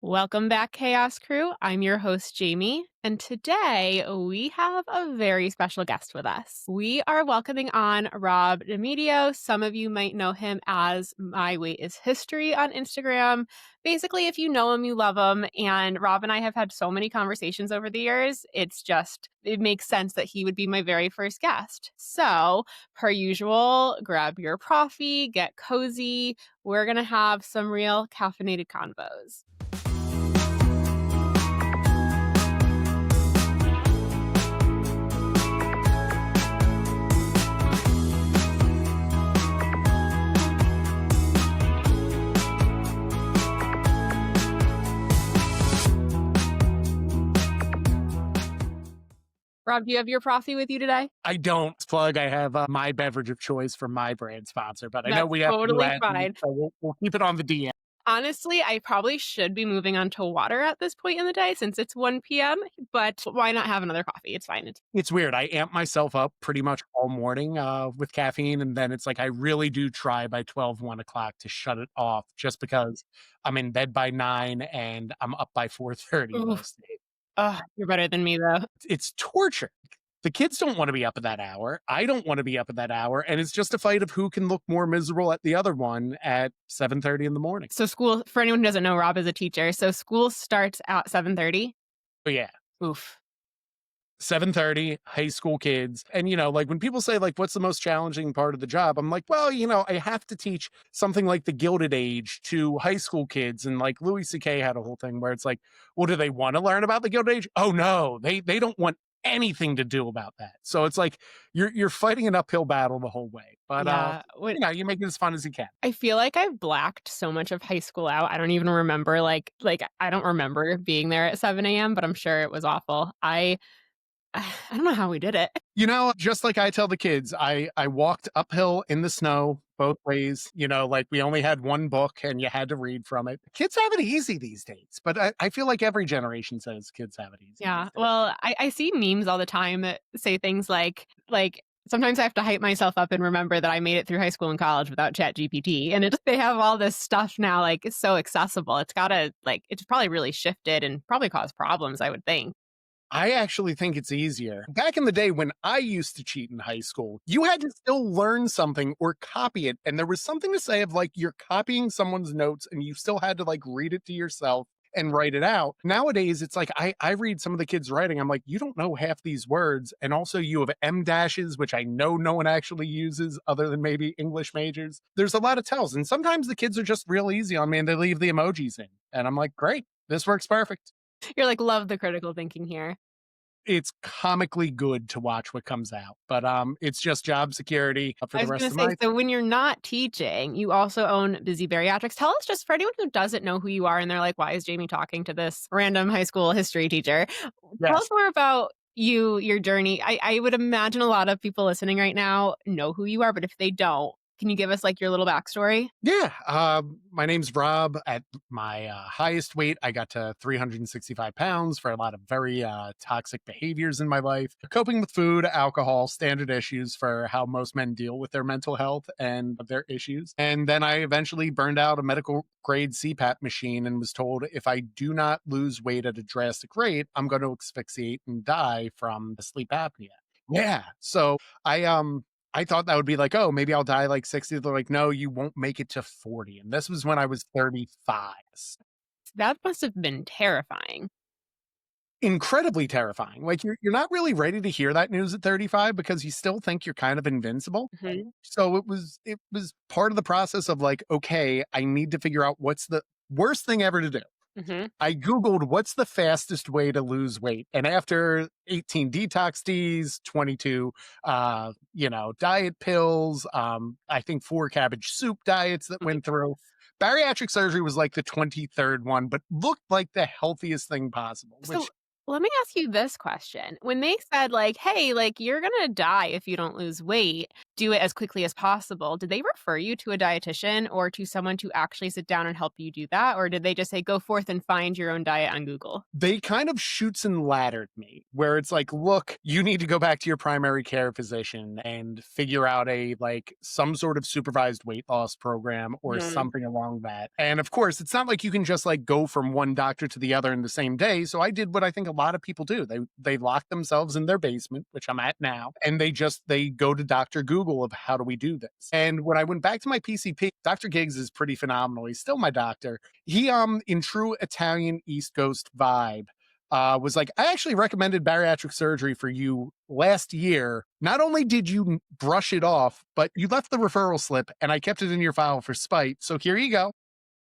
Welcome back, Chaos Crew. I'm your host, Jamie, and today we have a very special guest with us. We are welcoming on Rob DiMedio. Some of you might know him as My Weight is History on Instagram. Basically, if you know him, you love him. And Rob and I have had so many conversations over the years. It makes sense that he would be my very first guest. So, per usual, grab your coffee, get cozy. We're going to have some real caffeinated convos. Rob, do you have your coffee with you today? I don't plug. I have my beverage of choice from my brand sponsor, but I know That's we have totally to fine. so we'll keep it on the DM. Honestly, I probably should be moving on to water at this point in the day since it's 1 p.m., but why not have another coffee? It's fine. It's weird. I amp myself up pretty much all morning with caffeine, and then it's like I really do try by 12, 1 o'clock to shut it off just because I'm in bed by 9 and I'm up by 4:30 Oof. most days. You're better than me, though. It's torture. The kids don't want to be up at that hour. I don't want to be up at that hour. And it's just a fight of who can look more miserable at the other one at 7:30 in the morning. So school, for anyone who doesn't know, Rob is a teacher. So school starts at 7:30. But yeah, Oof. 7:30, high school kids. And, like when people say, like, what's the most challenging part of the job? I'm like, well, I have to teach something like the Gilded Age to high school kids. And like Louis C.K. had a whole thing where it's like, well, do they want to learn about the Gilded Age? Oh, no, they don't want anything to do about that. So it's like you're fighting an uphill battle the whole way. But you make it as fun as you can. I feel like I've blacked so much of high school out. I don't even remember, I don't remember being there at 7 a.m., but I'm sure it was awful. I don't know how we did it. Just like I tell the kids, I walked uphill in the snow both ways. Like we only had one book and you had to read from it. Kids have it easy these days, but I feel like every generation says kids have it easy. Yeah. Well, I see memes all the time that say things like sometimes I have to hype myself up and remember that I made it through high school and college without Chat GPT. And they have all this stuff now, like it's so accessible. It's probably really shifted and probably caused problems, I would think. I actually think it's easier. Back in the day when I used to cheat in high school, you had to still learn something or copy it. And there was something to say of like, you're copying someone's notes and you still had to like read it to yourself and write it out. Nowadays, it's like, I read some of the kids writing. I'm like, you don't know half these words. And also you have M dashes, which I know no one actually uses other than maybe English majors. There's a lot of tells. And sometimes the kids are just real easy on me and they leave the emojis in. And I'm like, great, this works perfect. You're like, love the critical thinking here. It's comically good to watch what comes out, but it's just job security for the rest of my. So when you're not teaching, you also own Busy Bariatrics. Tell us, just for anyone who doesn't know who you are and they're like, why is Jamie talking to this random high school history teacher? Tell us more about you, your journey. I would imagine a lot of people listening right now know who you are, but if they don't, can you give us like your little backstory? Yeah. My name's Rob. At my highest weight, I got to 365 pounds for a lot of very toxic behaviors in my life. Coping with food, alcohol, standard issues for how most men deal with their mental health and their issues. And then I eventually burned out a medical grade CPAP machine and was told if I do not lose weight at a drastic rate, I'm going to asphyxiate and die from sleep apnea. Yeah. So I thought that would be like, oh, maybe I'll die like 60. They're like, no, you won't make it to 40. And this was when I was 35. That must have been terrifying. Incredibly terrifying. Like you're not really ready to hear that news at 35 because you still think you're kind of invincible. Mm-hmm. So it was part of the process of like, okay, I need to figure out what's the worst thing ever to do. Mm-hmm. I Googled what's the fastest way to lose weight. And after 18 detox Ds, 22, diet pills, I think 4 cabbage soup diets that went through. Bariatric surgery was like the 23rd one, but looked like the healthiest thing possible. So Let me ask you this question. When they said like, "Hey, like you're going to die if you don't lose weight, do it as quickly as possible." Did they refer you to a dietitian or to someone to actually sit down and help you do that, or did they just say go forth and find your own diet on Google? They kind of shoots and laddered me where it's like, look, you need to go back to your primary care physician and figure out some sort of supervised weight loss program or Mhm. something along that. And of course, it's not like you can just like go from one doctor to the other in the same day. So I did what I think a lot of people do. They lock themselves in their basement, which I'm at now, and they go to Dr. Google of how do we do this. And when I went back to my PCP, Dr. Giggs is pretty phenomenal. He's still my doctor. He in true Italian East Coast vibe was like, I actually recommended bariatric surgery for you last year. Not only did you brush it off, but you left the referral slip and I kept it in your file for spite. So here you go.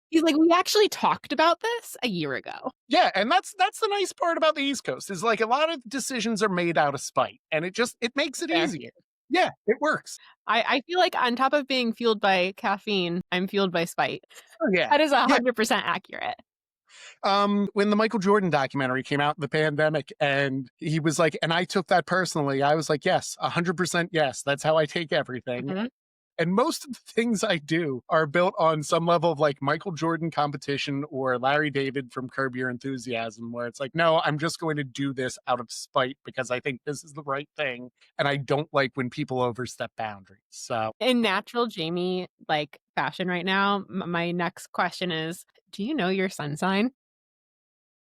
He's like, "We actually talked about this a year ago." Yeah, and that's the nice part about the East Coast is like a lot of decisions are made out of spite and it makes it Fair. easier. Yeah, it works. I feel like on top of being fueled by caffeine, I'm fueled by spite. Oh yeah. That is Yeah. 100% accurate. When the Michael Jordan documentary came out in the pandemic and he was like, and I took that personally, I was like, yes, 100% yes. That's how I take everything. Mhm. And most of the things I do are built on some level of like Michael Jordan competition or Larry David from Curb Your Enthusiasm, where it's like, no, I'm just going to do this out of spite because I think this is the right thing. And I don't like when people overstep boundaries. So, In natural Jamie, like, fashion right now, my next question is, do you know your sun sign?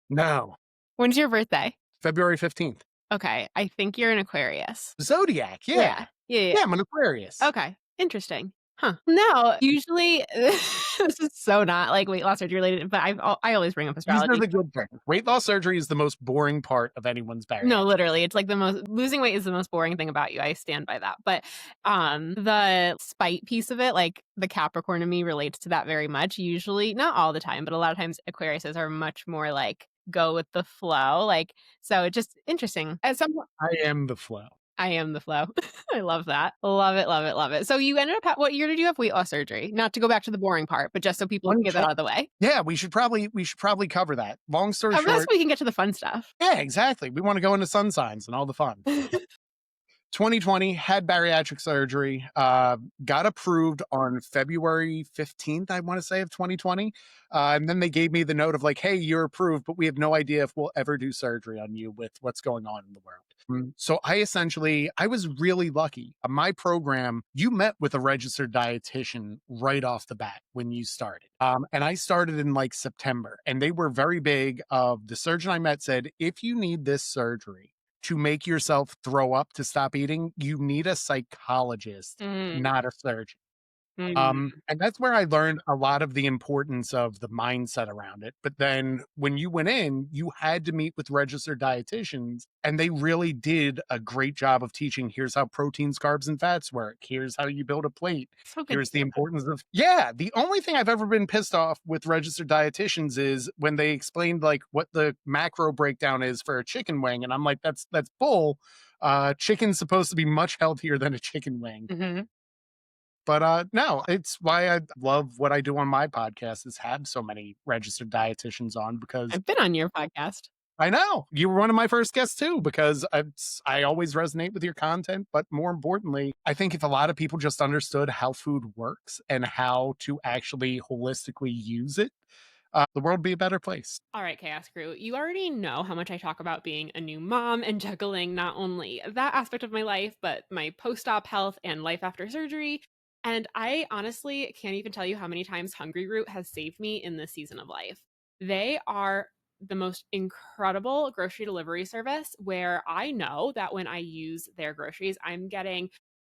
no, When's your birthday? February 15th. Okay, I think you're an Aquarius. Zodiac. Yeah. Yeah. Yeah, yeah. Yeah, I'm an Aquarius. Okay, interesting. Huh. No, usually this is so not, like, weight loss surgery related, but I always bring up These are astrology. the good things. Weight loss surgery is the most boring part of anyone's No, bariatric. literally, it's like the most losing weight is the most boring thing about you, I stand by that, but, the spite piece of it, like, the Capricorn in me relates to that very much, usually not all the time, but a lot of times Aquariuses are much more, like, go with the flow, like, so it's just interesting. At some point I am the flow. I am the flow. I love that. Love it, love it, love it. So you ended up what year did you have weight loss surgery? Not to go back to the boring part, but just so people can get that out of the way. Yeah, we should probably cover that. Long story That's so short, we can get to the fun stuff. yeah, exactly. We want to go into sun signs and all the fun. 2020 had bariatric surgery, got approved on February 15th, I want to say, of 2020. And then they gave me the note of like, hey, you're approved, but we have no idea if we'll ever do surgery on you with what's going on in the world. So I was really lucky. My program, you met with a registered dietitian right off the bat when you started. And I started in like September, and they were very big. Of the surgeon I met said, if you need this surgery to make yourself throw up to stop eating, you need a psychologist, Mm, not a surgeon. mm. And that's where I learned a lot of the importance of the mindset around it. But then when you went in, you had to meet with registered dietitians, and they really did a great job of teaching here's how proteins, carbs, and fats work. Here's how you build a plate. So good to Here's the hear that. importance of, yeah. The only thing I've ever been pissed off with registered dietitians is when they explained like what the macro breakdown is for a chicken wing. And I'm like, that's bull. Chicken's supposed to be much healthier than a chicken wing. Mhm. But, no, it's why I love what I do on my podcast is have so many registered dietitians on because I've been on your podcast. I know you were one of my first guests too, because I always resonate with your content. But more importantly, I think if a lot of people just understood how food works and how to actually holistically use it, the world would be a better place. All right, Chaos Crew, you already know how much I talk about being a new mom and juggling not only that aspect of my life, but my post op health and life after surgery. And I honestly can't even tell you how many times Hungry Root has saved me in this season of life. They are the most incredible grocery delivery service where I know that when I use their groceries, I'm getting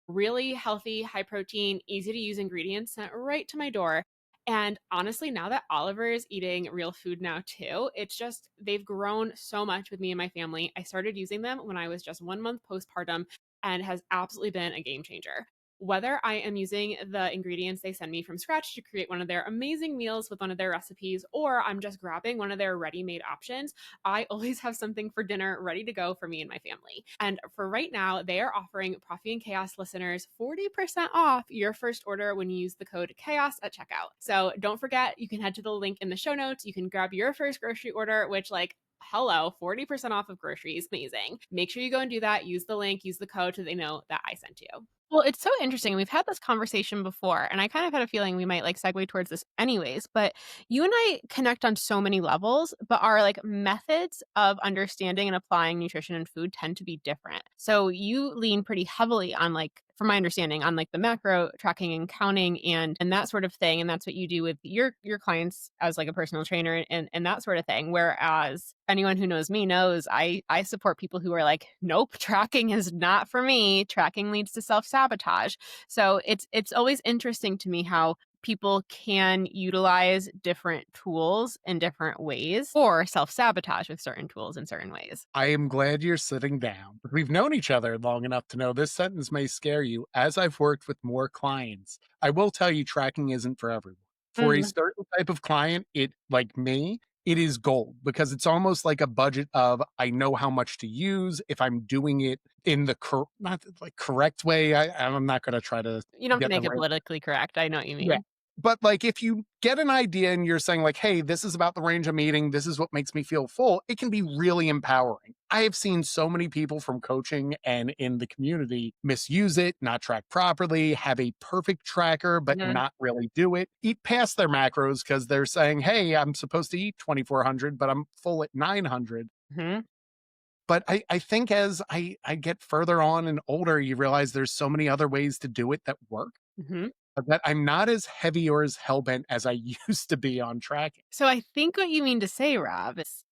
really healthy, high protein, easy to use ingredients sent right to my door. And honestly, now that Oliver is eating real food now too, it's just they've grown so much with me and my family. I started using them when I was just 1 month postpartum and has absolutely been a game changer. Whether I am using the ingredients they send me from scratch to create one of their amazing meals with one of their recipes, or I'm just grabbing one of their ready made options, I always have something for dinner ready to go for me and my family. And for right now, they are offering Proffie and Chaos listeners 40% off your first order when you use the code CHAOS at checkout. So don't forget, you can head to the link in the show notes. You can grab your first grocery order, which, like, hello, 40% off of groceries. Amazing. Make sure you go and do that. Use the link, use the code so they know that I sent you. Well, it's so interesting. We've had this conversation before, and I kind of had a feeling we might like segue towards this anyways. But you and I connect on so many levels, but our like methods of understanding and applying nutrition and food tend to be different. So you lean pretty heavily on like, from my understanding, on like the macro tracking and counting and that sort of thing. And that's what you do with your clients as like a personal trainer and that sort of thing. Whereas anyone who knows me knows I support people who are like, nope, tracking is not for me. Tracking leads to self-sabotage. So it's always interesting to me how people can utilize different tools in different ways or self-sabotage with certain tools in certain ways. I am glad you're sitting down. We've known each other long enough to know this sentence may scare you. As I've worked with more clients, I will tell you tracking isn't for everyone. For a Mm, certain type of client, it like me, it is gold because it's almost like a budget of I know how much to use if I'm doing it in the not like correct way. I'm not going to try to you don't have to get the make it right. politically correct. I know what you Yeah. mean. But, like, if you get an idea and you're saying, like, "Hey, this is about the range I'm eating. This is what makes me feel full," it can be really empowering. I have seen so many people from coaching and in the community misuse it, not track properly, have a perfect tracker, but Mhm, not really do it, eat past their macros because 'cause they're saying, "Hey, I'm supposed to eat 2,400, but I'm full at 900." mhm, But I think as I get further on and older, you realize there's so many other ways to do it that work. mhm. That I'm not as heavy or as hell-bent as I used to be on tracking. So I think what you mean to say, Rob, is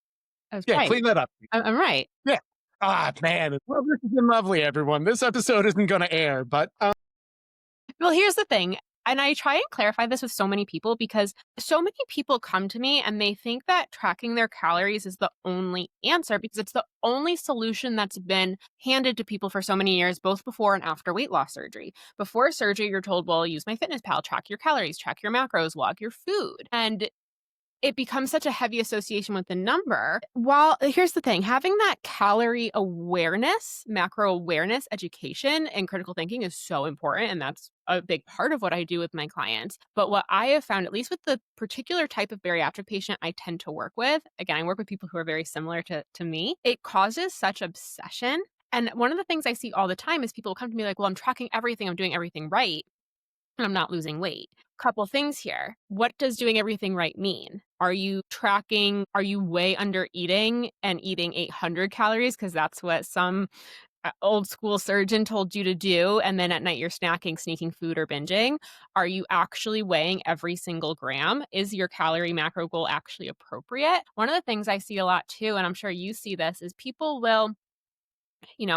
I was Yeah, right. clean that up. I'm right. Yeah. Ah, man. Well, this has been lovely, everyone. This episode isn't gonna air, but, Well, here's the thing, and I try and clarify this with so many people because so many people come to me and they think that tracking their calories is the only answer because it's the only solution that's been handed to people for so many years, both before and after weight loss surgery. Before surgery, you're told, well, use MyFitnessPal, track your calories, track your macros, log your food. And it becomes such a heavy association with the number. While here's the thing, having that calorie awareness, macro awareness education and critical thinking is so important. And that's a big part of what I do with my clients. But what I have found, at least with the particular type of bariatric patient I tend to work with, again, I work with people who are very similar to me, it causes such obsession. And one of the things I see all the time is people come to me like, well, I'm tracking everything, I'm doing everything right and I'm not losing weight. Couple things here. What does doing everything right mean? Are you tracking, are you way under eating and eating 800 calories? Because that's what some old school surgeon told you to do. And then at night you're snacking, sneaking food, or binging. Are you actually weighing every single gram? Is your calorie macro goal actually appropriate? One of the things I see a lot too, and I'm sure you see this, is people will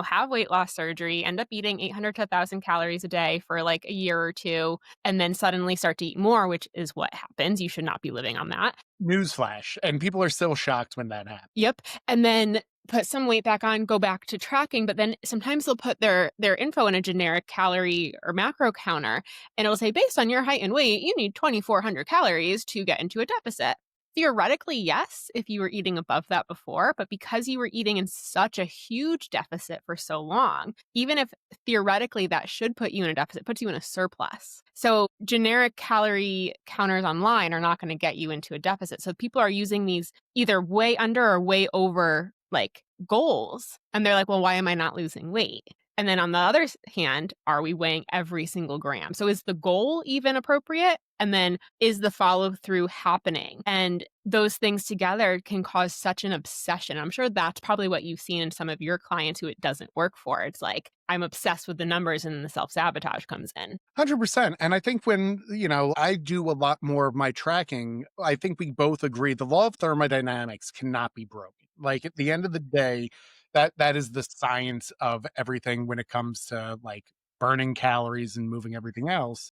have weight loss surgery, end up eating 800 to 1,000 calories a day for like a year or two, and then suddenly start to eat more, which is what happens. You should not be living on that. newsflash, and people are still shocked when that happens. Yep. And then put some weight back on, go back to tracking, but then sometimes they'll put their info in a generic calorie or macro counter and it'll say based on your height and weight, you need 2,400 calories to get into a deficit. Theoretically, yes, if you were eating above that before, but because you were eating in such a huge deficit for so long, even if theoretically that should put you in a deficit, puts you in a surplus. So generic calorie counters online are not going to get you into a deficit. So people are using these either way under or way over like goals. And they're like, well, why am I not losing weight? And then on the other hand, are we weighing every single gram? So is the goal even appropriate? And then is the follow through happening? And those things together can cause such an obsession. I'm sure that's probably what you've seen in some of your clients who it doesn't work for. It's like, I'm obsessed with the numbers and the self sabotage comes in. 100%. And I think when, I do a lot more of my tracking, I think we both agree the law of thermodynamics cannot be broken. Like at the end of the day, that is the science of everything when it comes to like burning calories and moving everything else.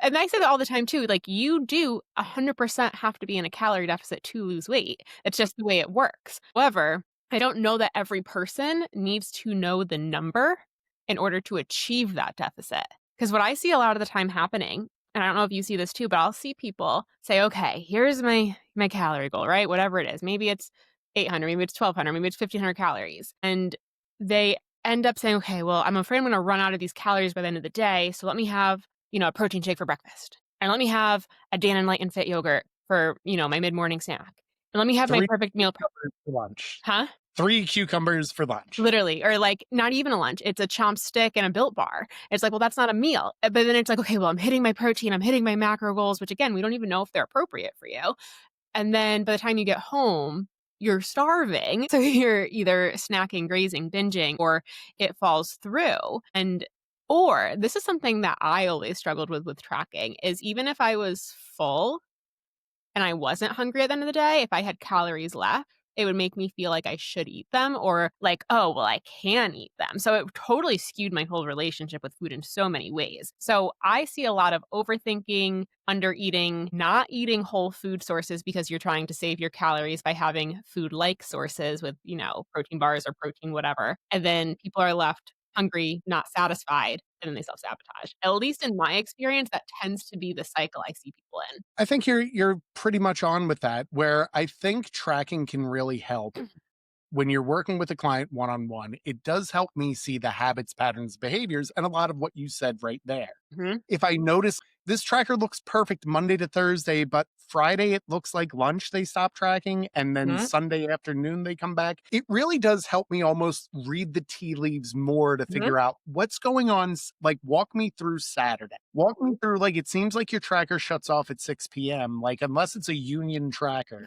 And I say that all the time too. Like you do 100% have to be in a calorie deficit to lose weight. It's just the way it works. However, I don't know that every person needs to know the number in order to achieve that deficit. Because what I see a lot of the time happening, and I don't know if you see this too, but I'll see people say, okay, here's my calorie goal, right? Whatever it is. Maybe it's 800, maybe it's 1,200, maybe it's 1,500 calories. And they end up saying, okay, well, I'm afraid I'm going to run out of these calories by the end of the day. So let me have a protein shake for breakfast. And let me have a Dan and Light and Fit yogurt for, my mid-morning snack. And let me have my 3 perfect meal prep. cucumbers for lunch. Huh? 3 cucumbers for lunch. Literally, or like not even a lunch. It's a chomp stick and a Built Bar. It's like, well, that's not a meal. But then it's like, okay, well, I'm hitting my protein, I'm hitting my macro goals, which again, we don't even know if they're appropriate for you. And then by the time you get home, you're starving. So you're either snacking, grazing, binging, or it falls through. Or this is something that I always struggled with tracking is even if I was full and I wasn't hungry at the end of the day, if I had calories left, it would make me feel like I should eat them or like, oh, well, I can eat them. So it totally skewed my whole relationship with food in so many ways. So I see a lot of overthinking, under eating, not eating whole food sources because you're trying to save your calories by having food like sources with, protein bars or protein, whatever. And then people are left hungry, not satisfied, and then they self-sabotage. At least in my experience, that tends to be the cycle I see people in. I think you're pretty much on with that, where I think tracking can really help when you're working with a client one-on-one. It does help me see the habits, patterns, behaviors, and a lot of what you said right there. Mhm, If I notice this tracker looks perfect Monday to Thursday, but Friday it looks like lunch they stop tracking, and then mhm, Sunday afternoon they come back. It really does help me almost read the tea leaves more to mhm. figure out what's going on. Like, walk me through Saturday. Walk me through, like, it seems like your tracker shuts off at 6 p.m. Like, unless it's a union tracker,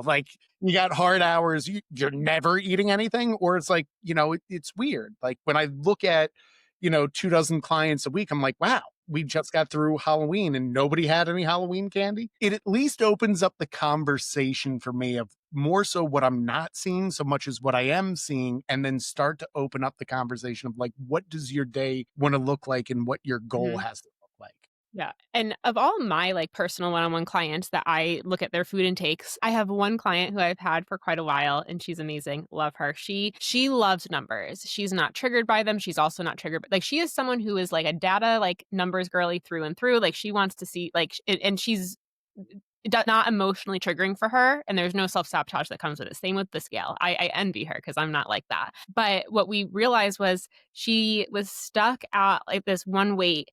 like, you got hard hours, you're never eating anything, or it's like, it's weird. Like, when I look at, 2 dozen clients a week, I'm like, wow, we just got through Halloween and nobody had any Halloween candy. It at least opens up the conversation for me of more so what I'm not seeing so much as what I am seeing, and then start to open up the conversation of like, what does your day want to look like and what your goal Mhm. has to look like. Yeah, and of all my, like, personal one-on-one clients that I look at their food intakes, I have one client who I've had for quite a while, and she's amazing, love her. She loves numbers. She's not triggered by them, she's also not triggered like, she is someone who is, like, a data, like, numbers girly through and through, like, she wants to see, like, and she's not emotionally triggering for her, and there's no self-sabotage that comes with it. Same with the scale. I envy her because 'cause I'm not like that. But what we realized was she was stuck at, like, this one weight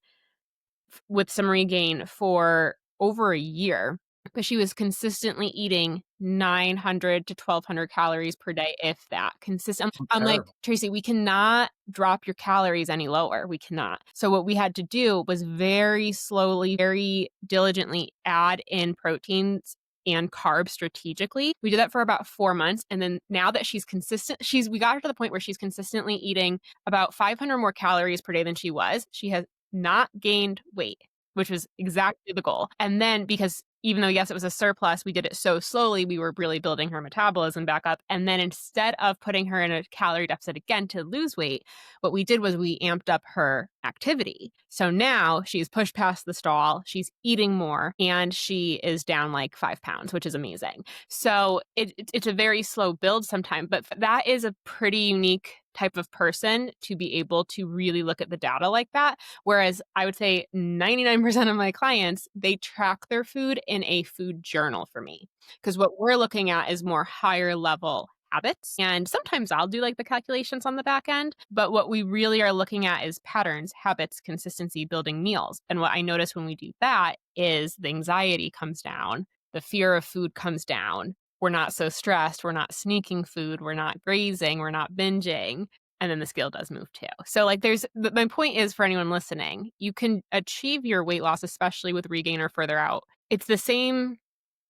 with some regain for over a year because she was consistently eating 900 to 1,200 calories per day, if that. Consistent. I'm I'm like, terrible. Tracy, we cannot drop your calories any lower. We cannot. So what we had to do was very slowly, very diligently add in proteins and carbs strategically. We did that for about 4 months. And then now that she's consistent, we got her to the point where she's consistently eating about 500 more calories per day than she was. She has not gained weight, which was exactly the goal. And then because even though, yes, it was a surplus, we did it so slowly, we were really building her metabolism back up. And then instead of putting her in a calorie deficit again to lose weight, what we did was we amped up her activity. So now she's pushed past the stall, she's eating more, and she is down like 5 pounds, which is amazing. So it's a very slow build sometimes, but that is a pretty unique type of person to be able to really look at the data like that. Whereas I would say 99% of my clients, they track their food in a food journal for me. Because what we're looking at is more higher level habits. And sometimes I'll do like the calculations on the back end. But what we really are looking at is patterns, habits, consistency, building meals. And what I notice when we do that is the anxiety comes down, the fear of food comes down. We're not so stressed. We're not sneaking food. We're not grazing. We're not binging. And then the scale does move too. So, like, my point is for anyone listening, you can achieve your weight loss, especially with regain or further out. It's the same.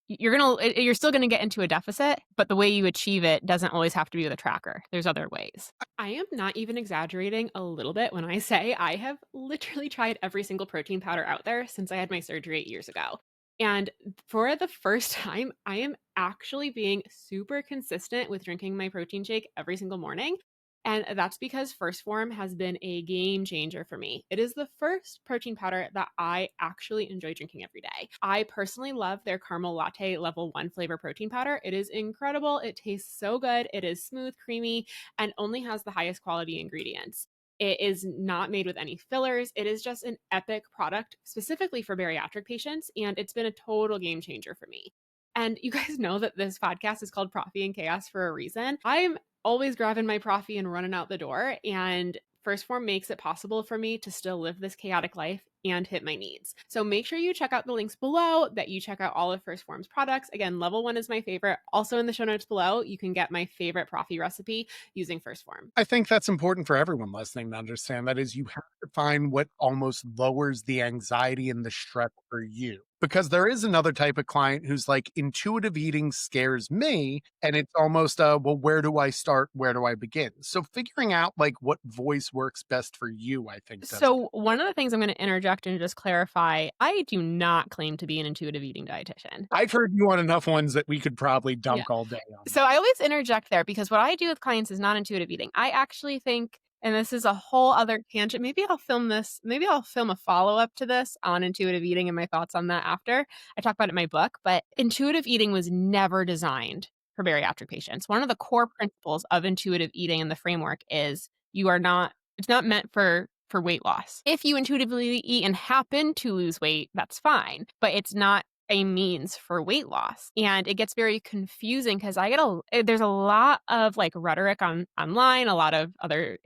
You're still gonna get into a deficit, but the way you achieve it doesn't always have to be with a tracker. There's other ways. I am not even exaggerating a little bit when I say I have literally tried every single protein powder out there since I had my surgery 8 years ago. And for the first time, I am actually being super consistent with drinking my protein shake every single morning. And that's because First Form has been a game changer for me. It is the first protein powder that I actually enjoy drinking every day. I personally love their caramel latte level 1 flavor protein powder. It is incredible. It tastes so good. It is smooth, creamy, and only has the highest quality ingredients. It is not made with any fillers. It is just an epic product specifically for bariatric patients, and it's been a total game changer for me. And you guys know that this podcast is called Profit and Chaos for a reason. I'm always grabbing my Profit and running out the door, and First Form makes it possible for me to still live this chaotic life and hit my needs. So make sure you check out the links below, that you check out all of First Form's products. Again, level 1 is my favorite. Also in the show notes below, you can get my favorite Profi recipe using First Form. I think that's important for everyone listening to understand. That is, you have to find what almost lowers the anxiety and the stress for you. Because there is another type of client who's like, intuitive eating scares me. And it's almost, well, where do I start? Where do I begin? So figuring out like what voice works best for you, I think that's good. So one of the things I'm going to interject and just clarify, I do not claim to be an intuitive eating dietitian. I've heard you on enough ones that we could probably Yeah. dunk all day on. So I always interject there because what I do with clients is not intuitive eating. I actually think, and this is a whole other tangent, maybe I'll film this, maybe I'll film a follow-up to this on intuitive eating and my thoughts on that after. I talk about it in my book, but intuitive eating was never designed for bariatric patients. One of the core principles of intuitive eating and the framework is it's not meant for weight loss. If you intuitively eat and happen to lose weight, that's fine, but it's not a means for weight loss. And it gets very confusing because there's a lot of like rhetoric online, a lot of other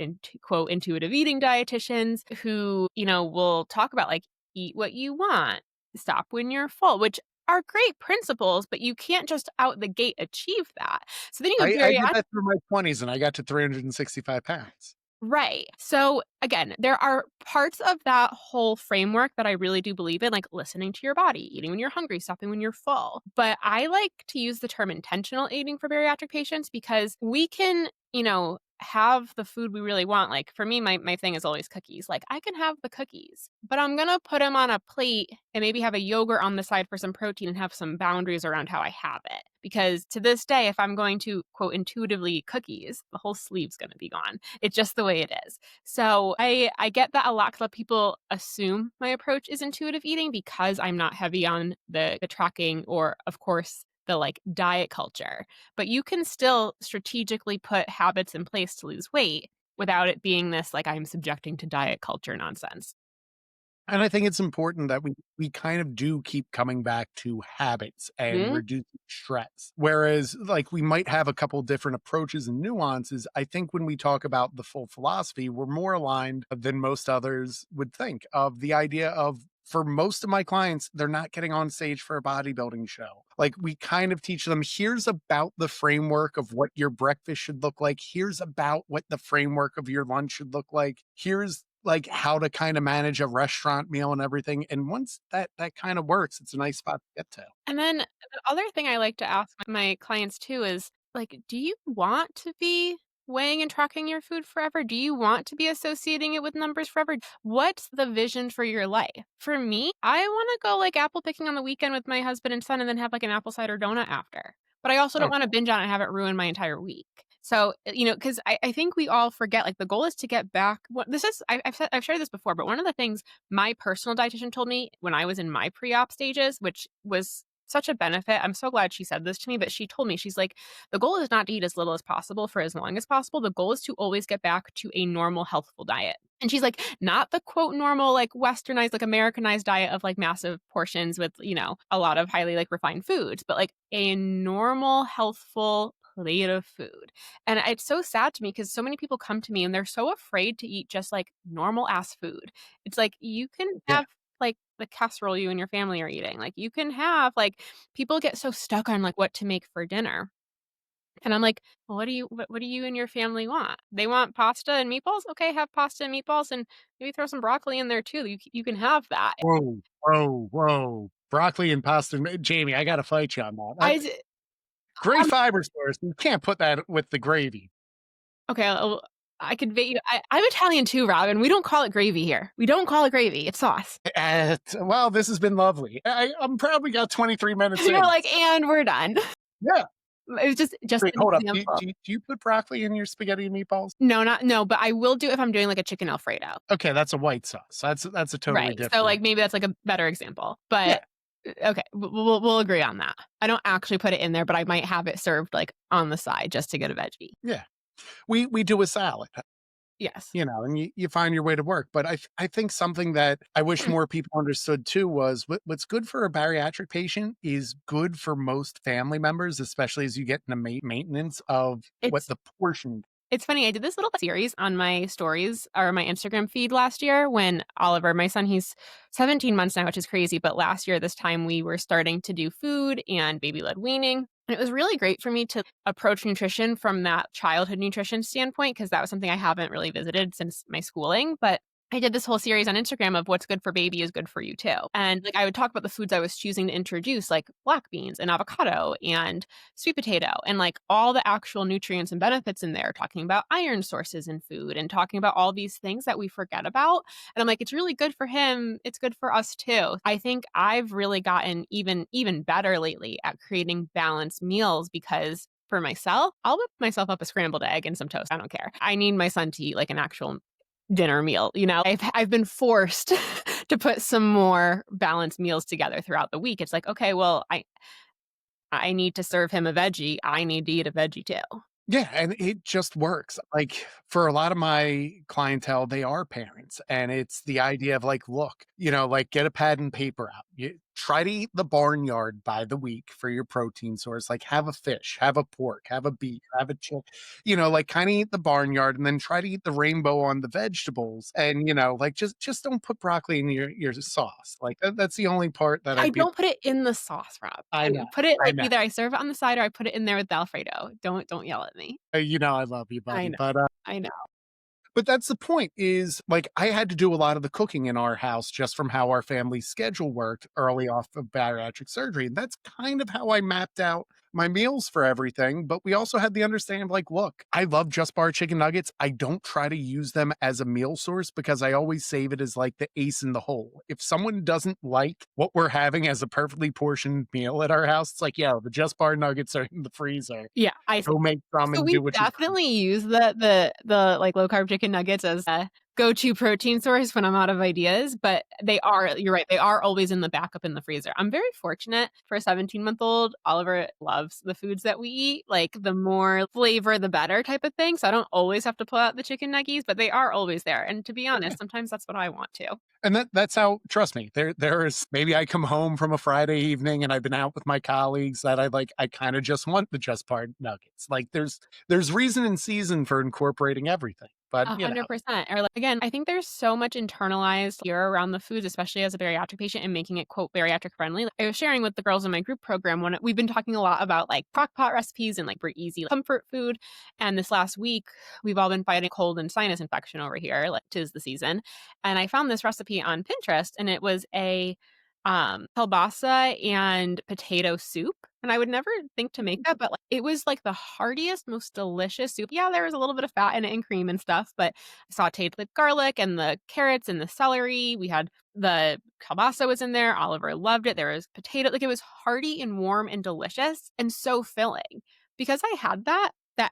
quote intuitive eating dietitians who, will talk about like eat what you want, stop when you're full, which are great principles, but you can't just out the gate achieve that. So then you go I did that through my 20s and I got to 365 pounds. Right. So again, there are parts of that whole framework that I really do believe in, like listening to your body, eating when you're hungry, stopping when you're full. But I like to use the term intentional eating for bariatric patients because we can, have the food we really want. Like for me, my thing is always cookies. Like I can have the cookies, but I'm going to put them on a plate and maybe have a yogurt on the side for some protein and have some boundaries around how I have it. Because to this day, if I'm going to quote intuitively eat cookies, the whole sleeve's going to be gone. It's just the way it is. So I get that a lot of people assume my approach is intuitive eating because I'm not heavy on the tracking or, of course, the like diet culture. But you can still strategically put habits in place to lose weight without it being this like I'm subjecting to diet culture nonsense. And I think it's important that we kind of do keep coming back to habits and Mhm. reducing stress. Whereas like we might have a couple different approaches and nuances. I think when we talk about the full philosophy, we're more aligned than most others would think of the idea of for most of my clients, they're not getting on stage for a bodybuilding show. Like we kind of teach them, here's about the framework of what your breakfast should look like. Here's about what the framework of your lunch should look like. Here's like how to kind of manage a restaurant meal and everything. And once that kind of works, it's a nice spot to get to. And then the other thing I like to ask my clients too is like, do you want to be weighing and tracking your food forever? Do you want to be associating it with numbers forever? What's the vision for your life? For me, I want to go like apple picking on the weekend with my husband and son and then have like an apple cider donut after. But I also don't Oh, want to binge on it and have it ruin my entire week. So, because I think we all forget like the goal is to get back. What this is, I've shared this before, but one of the things my personal dietitian told me when I was in my pre-op stages, which was such a benefit. I'm so glad she said this to me, but she told me, she's like, the goal is not to eat as little as possible for as long as possible. The goal is to always get back to a normal, healthful diet. And she's like, not the quote normal, like westernized, like Americanized diet of like massive portions with, a lot of highly like refined foods, but like a normal, healthful plate of food. And it's so sad to me because so many people come to me and they're so afraid to eat just like normal ass food. It's like you can yeah. have like the casserole you and your family are eating. Like you can have like people get so stuck on like what to make for dinner. And I'm like, well, what do you and your family want? They want pasta and meatballs? Okay, have pasta and meatballs and maybe throw some broccoli in there too. You can have that. Whoa, whoa, whoa. Broccoli and pasta. Jamie, I got to fight you on that. I d- Great um, fiber source. You can't put that with the gravy. okay, I could bet you. I'm Italian too, Robin. We don't call it gravy here. We don't call it gravy. It's sauce. Well, this has been lovely. I'm probably got 23 minutes You're in. like, and we're done. Yeah. It was just Wait, an hold up. example. Do you put broccoli in your spaghetti and meatballs? No, but I will do if I'm doing like a chicken Alfredo. Okay, that's a white sauce. That's a totally Right. So different. like maybe that's like a better example. Yeah, But okay, we'll agree on that. I don't actually put it in there, but I might have it served like on the side just to get a veggie. yeah. We do a salad. Yes. And you find your way to work. But I think something that I wish more people understood too was what's good for a bariatric patient is good for most family members, especially as you get into maintenance of what It's the portion. It's funny, I did this little series on my stories or my Instagram feed last year when Oliver, my son, he's 17 months now, which is crazy, but last year this time we were starting to do food and baby-led weaning, and it was really great for me to approach nutrition from that childhood nutrition standpoint because that was something I haven't really visited since my schooling, but I did this whole series on Instagram of what's good for baby is good for you too. And like I would talk about the foods I was choosing to introduce, like black beans and avocado and sweet potato, and like all the actual nutrients and benefits in there, talking about iron sources in food and talking about all these things that we forget about. And I'm like, it's really good for him. It's good for us too. I think I've really gotten even better lately at creating balanced meals because for myself, I'll whip myself up a scrambled egg and some toast. I don't care. I need my son to eat like an actual dinner meal, you know? I've been forced to put some more balanced meals together throughout the week. It's like, okay, well, I need to serve him a veggie. I need to eat a veggie too. Yeah, and it just works. Like, for a lot of my clientele, they are parents, and it's the idea of like, look, like get a pad and paper out. You try to eat the barnyard by the week for your protein source. Like, have a fish, have a pork, have a beef, have a chick, like kind of eat the barnyard and then try to eat the rainbow on the vegetables. And, like just don't put broccoli in your sauce. Like that's the only part that I I'd be don't put it in the sauce, Rob. I I know, put it I like know. either I serve it on the side or I put it in there with the Alfredo. Don't yell at me. I love you, I buddy. know. But I know. But that's the point is, like, I had to do a lot of the cooking in our house just from how our family schedule worked early off of bariatric surgery, and that's kind of how I mapped out my meals for everything, but we also had the understanding of, like, look, I love Just Bar chicken nuggets. I don't try to use them as a meal source because I always save it as, like, the ace in the hole. If someone doesn't like what we're having as a perfectly portioned meal at our house, it's like, "Yo, the Just Bar nuggets are in the freezer. Yeah, I see. Go make some So and we do what you." definitely use the like low carb chicken nuggets as a go-to protein source when I'm out of ideas, but you're right, they are always in the backup in the freezer. I'm very fortunate for a 17-month-old. Oliver loves the foods that we eat, like the more flavor the better type of thing. So I don't always have to pull out the chicken nuggies, but they are always there. And to be honest, sometimes that's what I want too. And that's how, trust me, there is, maybe I come home from a Friday evening and I've been out with my colleagues that I kind of just want the Just Part nuggets. Like there's reason and season for incorporating everything. But 100%. Or like, again, I think there's so much internalized fear around the foods, especially as a bariatric patient and making it quote bariatric friendly. Like, I was sharing with the girls in my group program when we've been talking a lot about like crock pot recipes and like for easy comfort food. And this last week, we've all been fighting cold and sinus infection over here, like 'tis the season. And I found this recipe on Pinterest and it was a kielbasa and potato soup. And I would never think to make that, but like it was like the heartiest, most delicious soup. Yeah, there was a little bit of fat in it and cream and stuff, but I sauteed the garlic and the carrots and the celery. We had the kielbasa was in there. Oliver loved it. There was potato. Like it was hearty and warm and delicious and so filling. Because I had that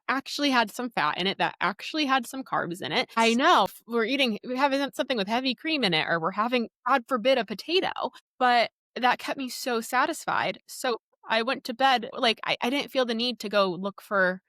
actually had some fat in it, that actually had some carbs in it. I know we're having something with heavy cream in it, or we're having, God forbid, a potato, but that kept me so satisfied. So I went to bed, like, I didn't feel the need to go look for,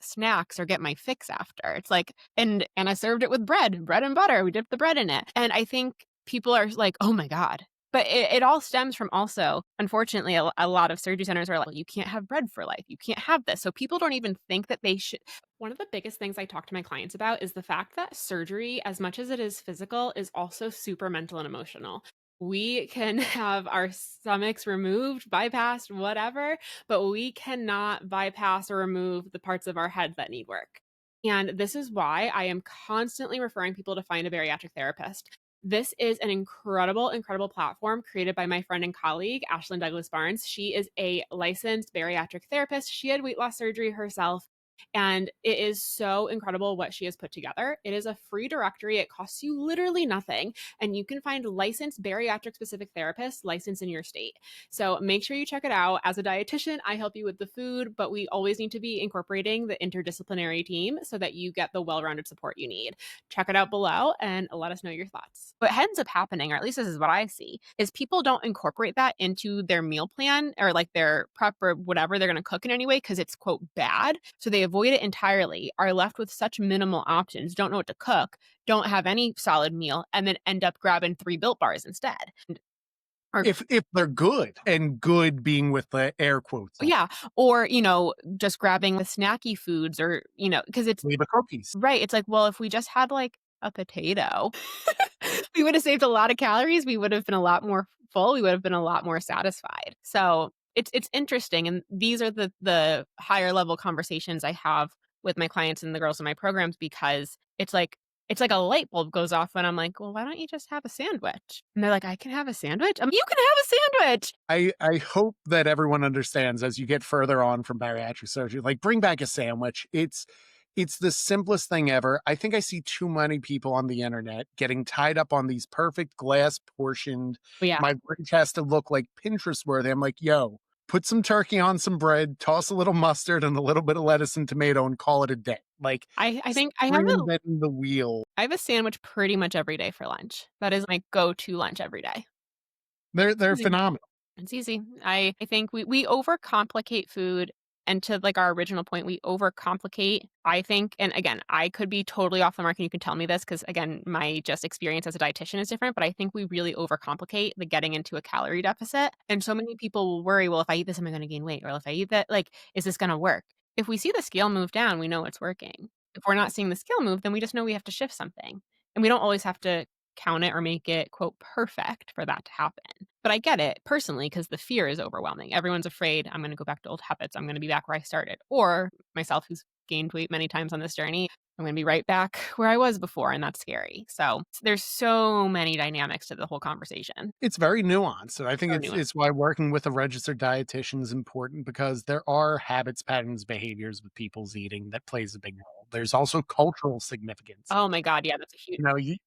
snacks or get my fix after. It's like, and I served it with bread and butter. We dipped the bread in it. And I think people are like, oh my God. But it all stems from also, unfortunately, a lot of surgery centers are like, well, you can't have bread for life. You can't have this. So people don't even think that they should. One of the biggest things I talk to my clients about is the fact that surgery, as much as it is physical, is also super mental and emotional. We can have our stomachs removed, bypassed, whatever, but we cannot bypass or remove the parts of our head that need work. And this is why I am constantly referring people to find a bariatric therapist. This is an incredible platform created by my friend and colleague, Ashlyn Douglas Barnes. She is a licensed bariatric therapist. She had weight loss surgery herself. And it is so incredible what she has put together. It is a free directory. It costs you literally nothing. And you can find licensed bariatric specific therapists licensed in your state. So make sure you check it out. As a dietitian, I help you with the food, but we always need to be incorporating the interdisciplinary team so that you get the well-rounded support you need. Check it out below and let us know your thoughts. What ends up happening, or at least this is what I see, is people don't incorporate that into their meal plan or like their prep or whatever they're going to cook in any way because it's quote bad. So they avoid it entirely, are left with such minimal options, don't know what to cook, don't have any solid meal, and then end up grabbing 3 Built Bars instead. Or If they're good, and good being with the air quotes on yeah, or, just grabbing the snacky foods or, because it's the cookies. right, it's like, well, if we just had, like, a potato, we would have saved a lot of calories, we would have been a lot more full, we would have been a lot more satisfied. So, it's interesting, and these are the higher level conversations I have with my clients and the girls in my programs because it's like a light bulb goes off when I'm like, "Well, why don't you just have a sandwich?" And they're like, "I can have a sandwich?" "You can have a sandwich!" I hope that everyone understands as you get further on from bariatric surgery, like, bring back a sandwich. It's the simplest thing ever. I think I see too many people on the internet getting tied up on these perfect glass portioned, But yeah, my bridge has to look like Pinterest worthy. I'm like, "Yo, put some turkey on some bread, toss a little mustard and a little bit of lettuce and tomato and call it a day." Like, I stop think reinventing the wheel. I have a sandwich pretty much every day for lunch. That is my go-to lunch every day. They're Easy. phenomenal. It's easy. I think we overcomplicate food, and to, like, our original point, we overcomplicate, I think and again, I could be totally off the mark, and you can tell me this because again, my just experience as a dietitian is different, but I think we really overcomplicate the getting into a calorie deficit, and so many people will worry, "Well, if I eat this, am I gonna gain weight?" Or, "If I eat that, like, is this gonna work?" If we see the scale move down, we know it's working. If we're not seeing the scale move, then we just know we have to shift something, and we don't always have to count it or make it, quote, "perfect" for that to happen. But I get it personally because the fear is overwhelming. Everyone's afraid, "I'm gonna go back to old habits. I'm gonna be back where I started." Or myself, who's gained weight many times on this journey, I'm gonna be right back where I was before, and that's scary. So, there's so many dynamics to the whole conversation. It's very nuanced, and I think So it's nuanced. it's why working with a registered dietitian is important because there are habits, patterns, behaviors with people's eating that plays a big role. There's also cultural significance. Oh my god, yeah, that's a huge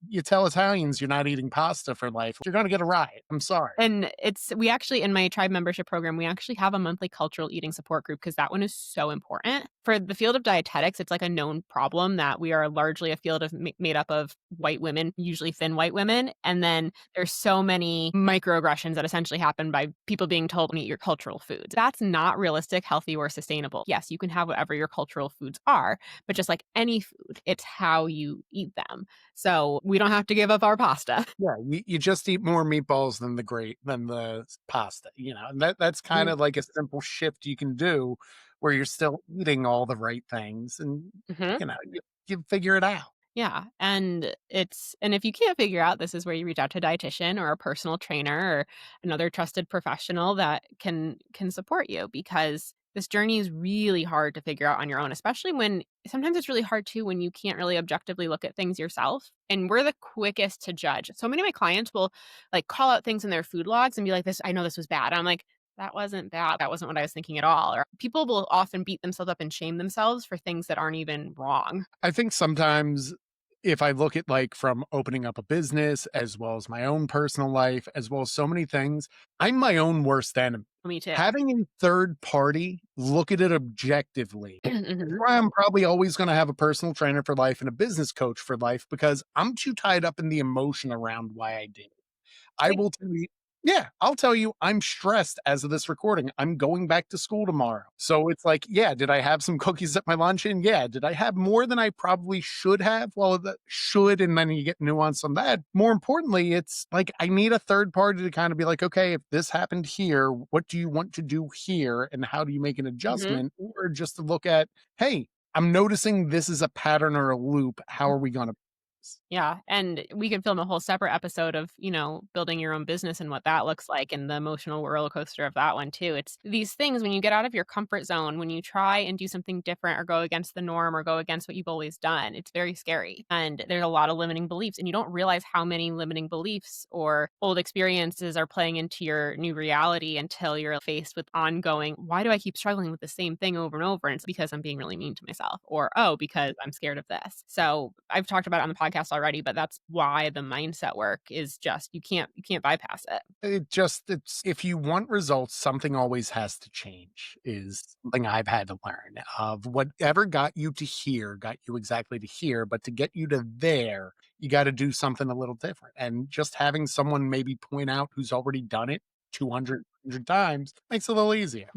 You tell Italians you're not eating pasta for life, you're gonna get a riot. I'm sorry. and we actually in my tribe membership program, we actually have a monthly cultural eating support group because that one is so important. For the field of dietetics, it's like a known problem that we are largely a field of made up of white women, usually thin white women, and then there's so many microaggressions that essentially happen by people being told to eat your cultural foods. That's not realistic, healthy, or sustainable. Yes, you can have whatever your cultural foods are, but just like any food, it's how you eat them. So we don't have to give up our pasta. Yeah, you just eat more meatballs than the pasta, and that's Mhm, kinda like a simple shift you can do where you're still eating all the right things and, mhm. you figure it out. Yeah, and if you can't figure out, this is where you reach out to a dietitian or a personal trainer or another trusted professional that can support you because this journey is really hard to figure out on your own, especially when sometimes it's really hard too when you can't really objectively look at things yourself. And we're the quickest to judge. So many of my clients will like call out things in their food logs and be like, "This, I know this was bad." And I'm like, "That wasn't bad. That wasn't what I was thinking at all." Or people will often beat themselves up and shame themselves for things that aren't even wrong. I think sometimes if I look at like from opening up a business as well as my own personal life, as well as so many things, I'm my own worst enemy. Me too. Having a third party look at it objectively. That's Mhm. why I'm probably always going to have a personal trainer for life and a business coach for life because I'm too tied up in the emotion around why I did. I Same. will tell you yeah, I'll tell you, I'm stressed as of this recording. I'm going back to school tomorrow. So it's like, yeah, did I have some cookies at my luncheon? Yeah. Did I have more than I probably should have? Well, the should, and then you get nuance on that. More importantly, it's like I need a third party to kind of be like, okay, if this happened here, what do you want to do here? And how do you make an Mhm. adjustment? Or just to look at, hey, I'm noticing this is a pattern or a loop. How are we going to? Yeah, and we can film a whole separate episode of, building your own business and what that looks like and the emotional roller coaster of that one too. It's these things when you get out of your comfort zone, when you try and do something different or go against the norm or go against what you've always done, it's very scary. And there's a lot of limiting beliefs and you don't realize how many limiting beliefs or old experiences are playing into your new reality until you're faced with ongoing, why do I keep struggling with the same thing over and over? And it's because I'm being really mean to myself or, oh, because I'm scared of this. So I've talked about it on the podcast already, but that's why the mindset work is just you can't bypass it. It's if you want results, something always has to change, is something I've had to learn. Of whatever got you to here, got you exactly to here, but to get you to there, you got to do something a little different. And just having someone maybe point out who's already done it 200 times makes it a little easier.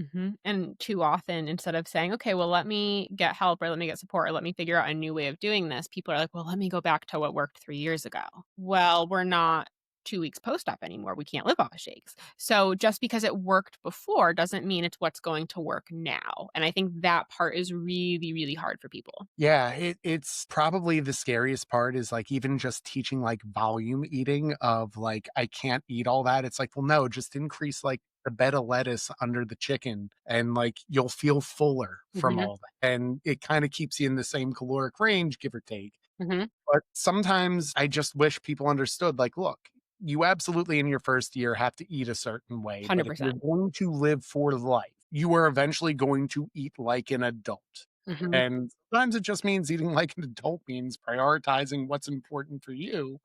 And too often, instead of saying, okay, well, let me get help or let me get support or let me figure out a new way of doing this, people are like, well, let me go back to what worked 3 years ago. Well, we're not 2 weeks post-op anymore. We can't live off of shakes. So just because it worked before doesn't mean it's what's going to work now. And I think that part is really, really hard for people. Yeah, it's probably the scariest part is, like, even just teaching, like, volume eating of, like, I can't eat all that. It's like, well, no, just increase, like, the bed of lettuce under the chicken and, like, you'll feel fuller from Hmm. all that. And it kinda keeps you in the same caloric range, give or take. Hmm. But sometimes I just wish people understood, like, look, you absolutely in your first year have to eat a certain way, but if you're 100%. going to live for life, you are eventually going to eat like an adult. Hmm. And sometimes it just means eating like an adult means prioritizing what's important for you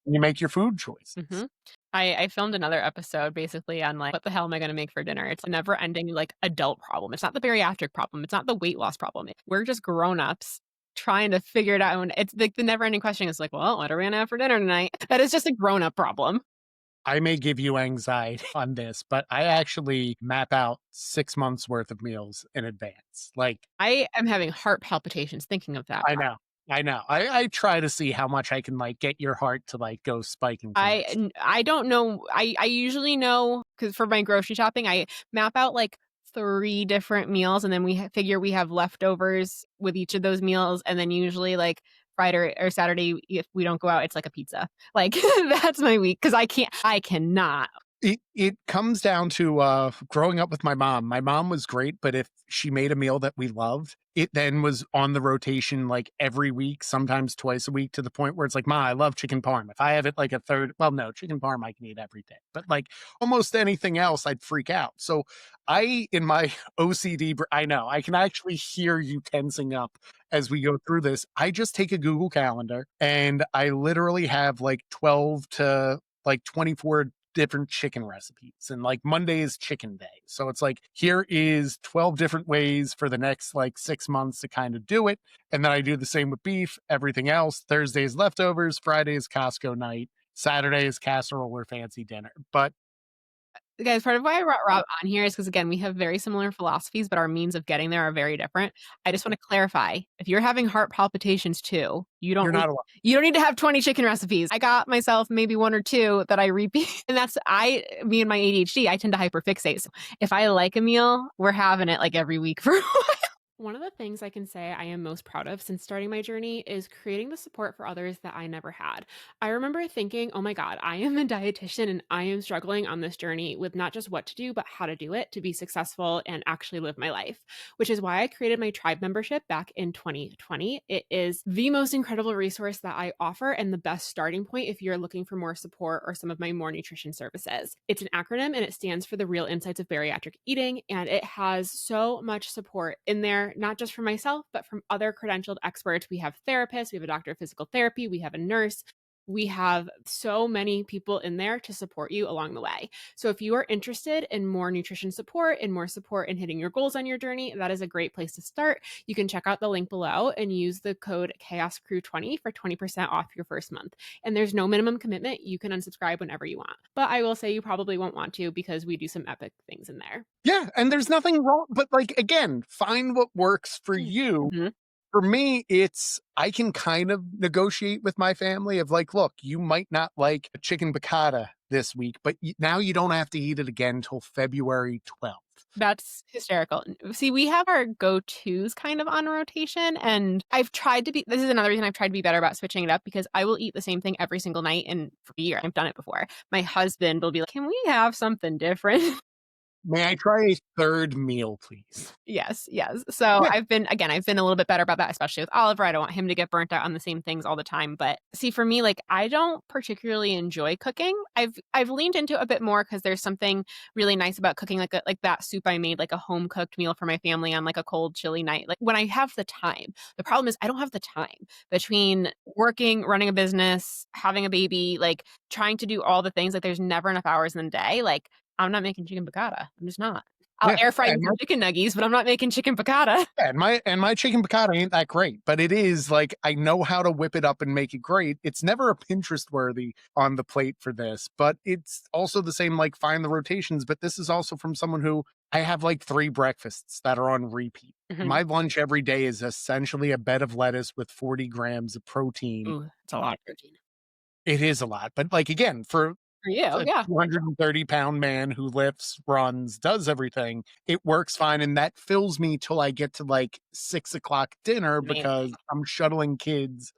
when you make your food choices. Hmm. I filmed another episode basically on like, what the hell am I going to make for dinner? It's a never ending like adult problem. It's not the bariatric problem. It's not the weight loss problem. We're just grown ups trying to figure it out. And it's like the never ending question is like, well, what are we going to have for dinner tonight? That is just a grown up problem. I may give you anxiety on this, but I actually map out 6 months worth of meals in advance. Like, I am having heart palpitations thinking of that. I know. I know. I try to see how much I can, like, get your heart to, like, go spiking from this. I don't know. I usually know because for my grocery shopping, I map out like 3 different meals, and then we figure we have leftovers with each of those meals, and then usually like Friday or Saturday, if we don't go out, it's like a pizza. Like that's my week because I cannot. It comes down to, growing up with my mom. My mom was great, but if she made a meal that we loved, it then was on the rotation, like, every week, sometimes twice a week, to the point where it's like, "Ma, I love chicken parm." If I have it, like, a third well, no, chicken parm I can eat every day, but, like, almost anything else, I'd freak out. So, in my OCD I know, I can actually hear you tensing up as we go through this. I just take a Google Calendar, and I literally have, like, 12 to, like, 24 different chicken recipes, and like Monday is chicken day. So it's like, here is 12 different ways for the next like 6 months to kind of do it. And then I do the same with beef, everything else. Thursday is leftovers, Friday is Costco night, Saturday is casserole or fancy dinner. But Guys, part of why I brought Rob on here is because again, we have very similar philosophies, but our means of getting there are very different. I just wanna clarify, if you're having heart palpitations too, you're not alone. you don't need to have 20 chicken recipes. I got myself maybe 1 or 2 that I repeat, and that's me and my ADHD, I tend to hyperfixate. So if I like a meal, we're having it, like, every week for a while. One of the things I can say I am most proud of since starting my journey is creating the support for others that I never had. I remember thinking, oh my God, I am a dietitian and I am struggling on this journey with not just what to do, but how to do it to be successful and actually live my life, which is why I created my tribe membership back in 2020. It is the most incredible resource that I offer and the best starting point if you're looking for more support or some of my more nutrition services. It's an acronym and it stands for the Real Insights of Bariatric Eating, and it has so much support in there not just from myself, but from other credentialed experts. We have therapists, we have a doctor of physical therapy, we have a nurse. We have so many people in there to support you along the way. So if you are interested in more nutrition support and more support in hitting your goals on your journey, that is a great place to start. You can check out the link below and use the code CHAOSCREW20 for 20% off your first month. And there's no minimum commitment. You can unsubscribe whenever you want. But I will say you probably won't want to because we do some epic things in there. Yeah. And there's nothing wrong. But like, again, find what works for you. Mhm. For me, it's I can kind of negotiate with my family of like, look, you might not like a chicken piccata this week, but now you don't have to eat it again till February 12th. That's hysterical. See, we have our go-tos kind of on rotation, and I've tried to be this is another reason I've tried to be better about switching it up because I will eat the same thing every single night, and for a year, I've done it before. My husband will be like, "Can we have something different?" May I try a third meal, please? Yes, yes. So Yeah. I've been a little bit better about that, especially with Oliver. I don't want him to get burnt out on the same things all the time. But see, for me, like I don't particularly enjoy cooking. I've leaned into it a bit more because there's something really nice about cooking like that soup I made, like a home cooked meal for my family on like a cold, chilly night. Like when I have the time. The problem is I don't have the time between working, running a business, having a baby, like trying to do all the things. Like there's never enough hours in the day. Like I'm not making chicken piccata. I'm just not. I'll Yeah. air fry you And some chicken nuggies, but I'm not making chicken piccata. my chicken piccata ain't that great, but it is like I know how to whip it up and make it great. It's never a Pinterest worthy on the plate for this, but it's also the same like find the rotations. But this is also from someone who I have like 3 breakfasts that are on repeat. Mhm. My lunch every day is essentially a bed of lettuce with 40 grams of protein. Ooh, it's a lot of protein. It is a lot, but, like, again, for For you, a yeah. 230-pound man who lifts, runs, does everything, it works fine, and that fills me till I get to, like, 6 o'clock dinner because Amazing. I'm shuttling kids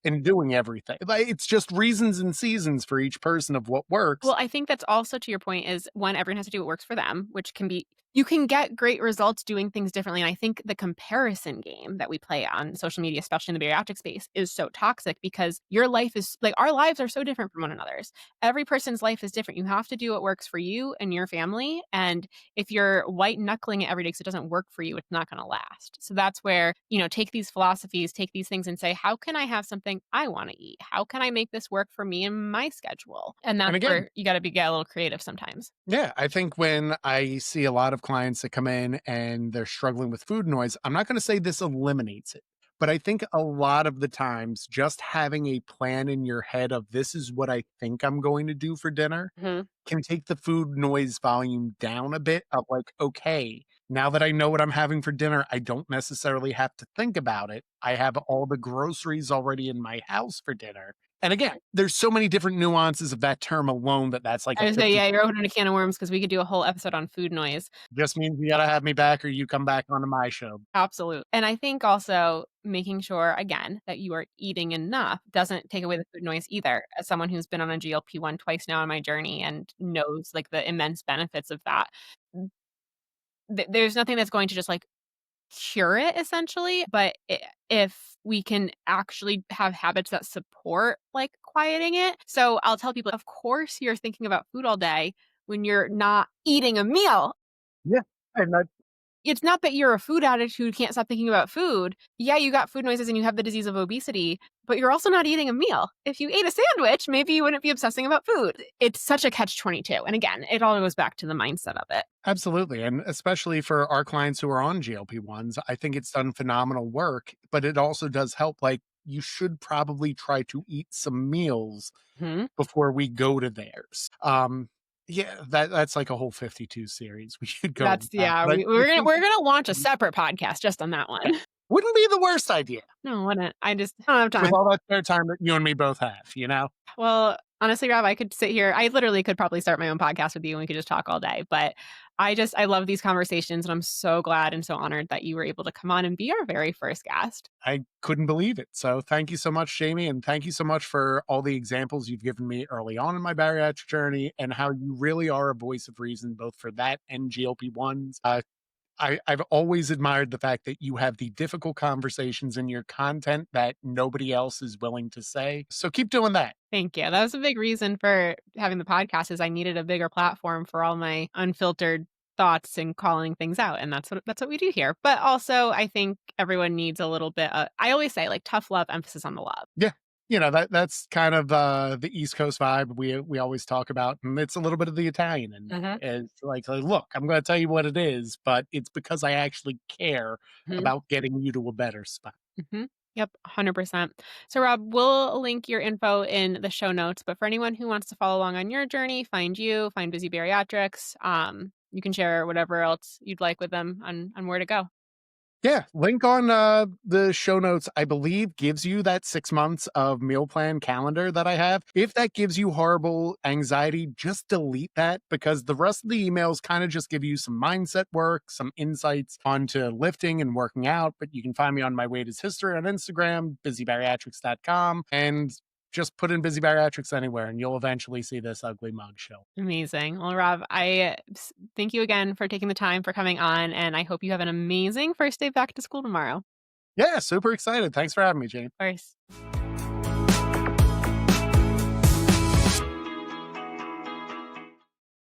and doing everything. Like, it's just reasons and seasons for each person of what works. Well, I think that's also to your point is one, everyone has to do what works for them, which can be you can get great results doing things differently. And I think the comparison game that we play on social media, especially in the bariatric space, is so toxic because your life is like our lives are so different from one another's. Every person's life is different. You have to do what works for you and your family. And if you're white knuckling it every day because it doesn't work for you, it's not going to last. So that's where, take these philosophies, take these things and say, how can I have something I want to eat? How can I make this work for me and my schedule? And And that's again, where you got to get a little creative sometimes. yeah, I think when I see a lot of clients that come in and they're struggling with food noise, I'm not gonna say this eliminates it, but I think a lot of the times just having a plan in your head of this is what I think I'm going to do for dinner Mhm. can take the food noise volume down a bit of like, okay, now that I know what I'm having for dinner, I don't necessarily have to think about it. I have all the groceries already in my house for dinner. And again, there's so many different nuances of that term alone that's like I a would say, 50 yeah, you're opening a can of worms because we could do a whole episode on food noise. just means you gotta have me back or you come back onto my show. Absolute. And I think also making sure, again, that you are eating enough doesn't take away the food noise either. As someone who's been on a GLP-1 twice now in my journey and knows, like, the immense benefits of that, there's nothing that's going to just, like, cure it essentially, but if we can actually have habits that support, like, quieting it. So I'll tell people, of course, you're thinking about food all day when you're not eating a meal. Yeah, and that It's not that you're a food addict who can't stop thinking about food. Yeah, you got food noises and you have the disease of obesity, but you're also not eating a meal. If you ate a sandwich, maybe you wouldn't be obsessing about food. It's such a catch-22. And again, it all goes back to the mindset of it. absolutely, and especially for our clients who are on GLP-1s, I think it's done phenomenal work, but it also does help, like, you should probably try to eat some meals Mhm. before we go to theirs. Yeah, that's like a whole 52 series we could go That's about, yeah, but I we're gonna think we're gonna launch a separate podcast just on that one. wouldn't be the worst idea No, wouldn't. I just don't have with time. all that spare time that you and me both have, you know? Well, honestly, Rob, I could sit here I literally could probably start my own podcast with you and we could just talk all day, but I love these conversations and I'm so glad and so honored that you were able to come on and be our very first guest. I couldn't believe it. So thank you so much, Jamie, and thank you so much for all the examples you've given me early on in my bariatric journey and how you really are a voice of reason, both for that and GLP-1s. I've always admired the fact that you have the difficult conversations in your content that nobody else is willing to say. So keep doing that. Thank you. That was a big reason for having the podcast is I needed a bigger platform for all my unfiltered thoughts and calling things out, and that's what we do here. But also, I think everyone needs a little bit I always say, like, tough love, emphasis on the love. Yeah. That's kind of the East Coast vibe we always talk about. And it's a little bit of the Italian in there. Mhm, It's like, look, I'm gonna tell you what it is, but it's because I actually care mhm, about getting you to a better spot. mhm. Yep, 100%. So, Rob, we'll link your info in the show notes, but for anyone who wants to follow along on your journey, find you, find Busy Bariatrics, you can share whatever else you'd like with them on where to go. Yeah, link on the show notes, I believe, gives you that 6 months of meal plan calendar that I have. If that gives you horrible anxiety, just delete that because the rest of the emails kind of just give you some mindset work, some insights onto lifting and working out. But you can find me on my weight is history on Instagram, busybariatrics.com, and just put in busy bariatrics anywhere and you'll eventually see this ugly mug show. Amazing. Well, Rob, thank you again for taking the time for coming on, and I hope you have an amazing first day back to school tomorrow. Of Yeah, super excited. Thanks for having me, Jane. course.